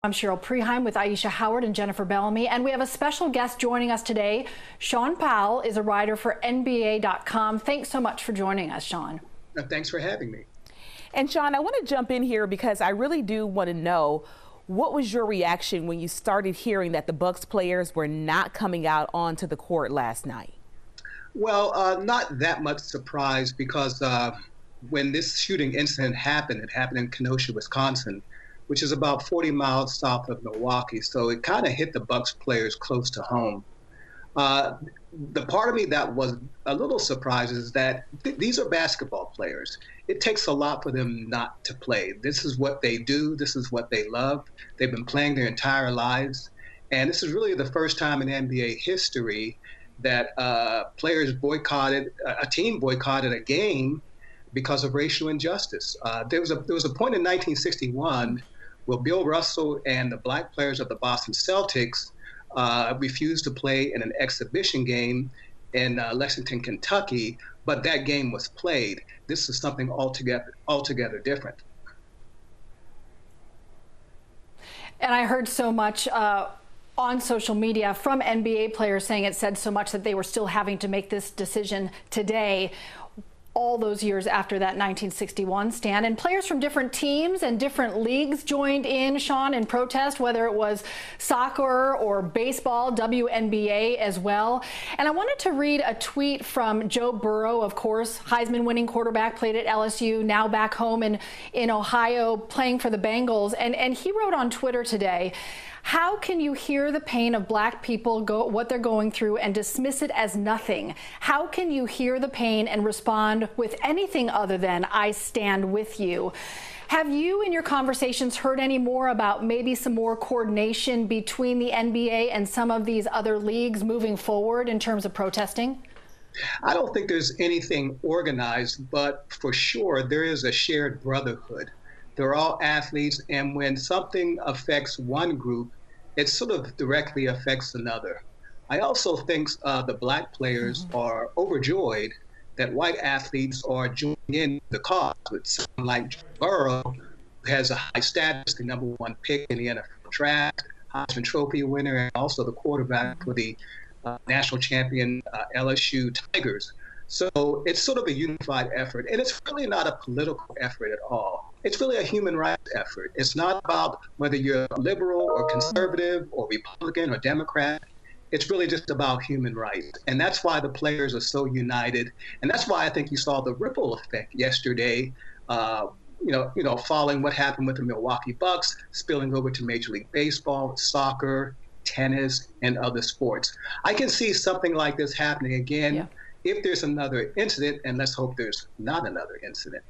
I'm Cheryl Preheim with Aisha Howard and Jennifer Bellamy, and we have a special guest joining us today. Shaun Powell is a writer for NBA.com. Thanks so much for joining us, Shaun. Thanks for having me. And Shaun, I want to jump in here because I really do want to know, what was your reaction when you started hearing that the Bucks players were not coming out onto the court last night? Well, not that much surprise because when this shooting incident happened, it happened in Kenosha, Wisconsin, which is about 40 miles south of Milwaukee. So it kind of hit the Bucks players close to home. The part of me that was a little surprised is that these are basketball players. It takes a lot for them not to play. This is what they do. This is what they love. They've been playing their entire lives. And this is really the first time in NBA history that players boycotted, a team boycotted a game because of racial injustice. There was a point in 1961 where Bill Russell and the black players of the Boston Celtics refused to play in an exhibition game in Lexington, Kentucky, but that game was played. This is something altogether different. And I heard so much on social media from NBA players saying it said so much that they were still having to make this decision today, all those years after that 1961 stand. And players from different teams and different leagues joined in, Shaun, in protest, whether it was soccer or baseball, WNBA as well. And I wanted to read a tweet from Joe Burrow, of course, Heisman-winning quarterback, played at LSU, now back home in Ohio playing for the Bengals. And he wrote on Twitter today, "How can you hear the pain of black people, what they're going through, and dismiss it as nothing? How can you hear the pain and respond with anything other than, I stand with you?" Have you, in your conversations, heard any more about maybe some more coordination between the NBA and some of these other leagues moving forward in terms of protesting? I don't think there's anything organized, but for sure there is a shared brotherhood. They're all athletes, and when something affects one group, it sort of directly affects another. I also think the black players are overjoyed that white athletes are joining in the cause. With someone like Burrow, who has a high status, the #1 pick in the NFL draft, Heisman Trophy winner, and also the quarterback for the national champion LSU Tigers. So it's sort of a unified effort, and it's really not a political effort at all. It's really a human rights effort. It's not about whether you're liberal or conservative or Republican or Democrat. It's really just about human rights. And that's why the players are so united. And that's why I think you saw the ripple effect yesterday, following what happened with the Milwaukee Bucks, spilling over to Major League Baseball, soccer, tennis, and other sports. I can see something like this happening again. Yeah. If there's another incident, and let's hope there's not another incident.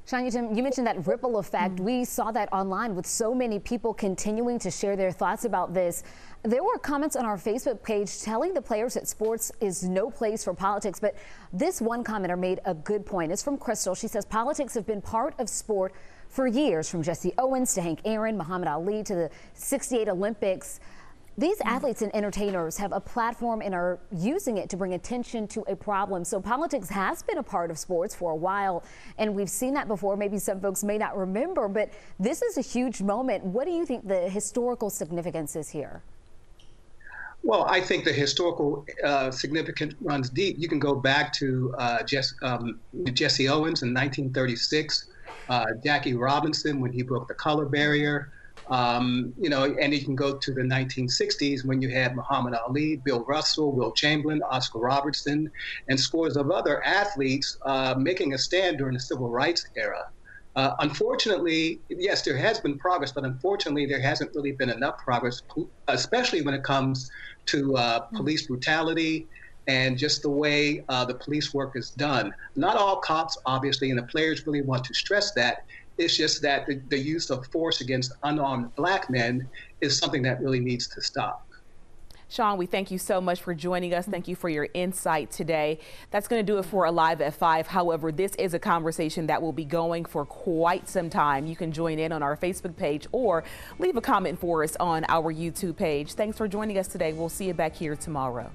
Shaun, you mentioned that ripple effect. We saw that online with so many people continuing to share their thoughts about this. There were comments on our Facebook page telling the players that sports is no place for politics. But this one commenter made a good point. It's from Crystal. She says politics have been part of sport for years, from Jesse Owens to Hank Aaron, Muhammad Ali to the '68 Olympics. These athletes and entertainers have a platform and are using it to bring attention to a problem. So politics has been a part of sports for a while, and we've seen that before. Maybe some folks may not remember, but this is a huge moment. What do you think the historical significance is here? Well, I think the historical significance runs deep. You can go back to Jesse Owens in 1936, Jackie Robinson when he broke the color barrier. And you can go to the 1960s when you had Muhammad Ali, Bill Russell, Will Chamberlain, Oscar Robertson, and scores of other athletes making a stand during the civil rights era. Unfortunately, yes, there has been progress, but unfortunately, there hasn't really been enough progress, especially when it comes to police brutality and just the way the police work is done. Not all cops, obviously, and the players really want to stress that. It's just that the use of force against unarmed black men is something that really needs to stop. Shaun, we thank you so much for joining us. Thank you for your insight today. That's going to do it for Alive at 5. However, this is a conversation that will be going for quite some time. You can join in on our Facebook page or leave a comment for us on our YouTube page. Thanks for joining us today. We'll see you back here tomorrow.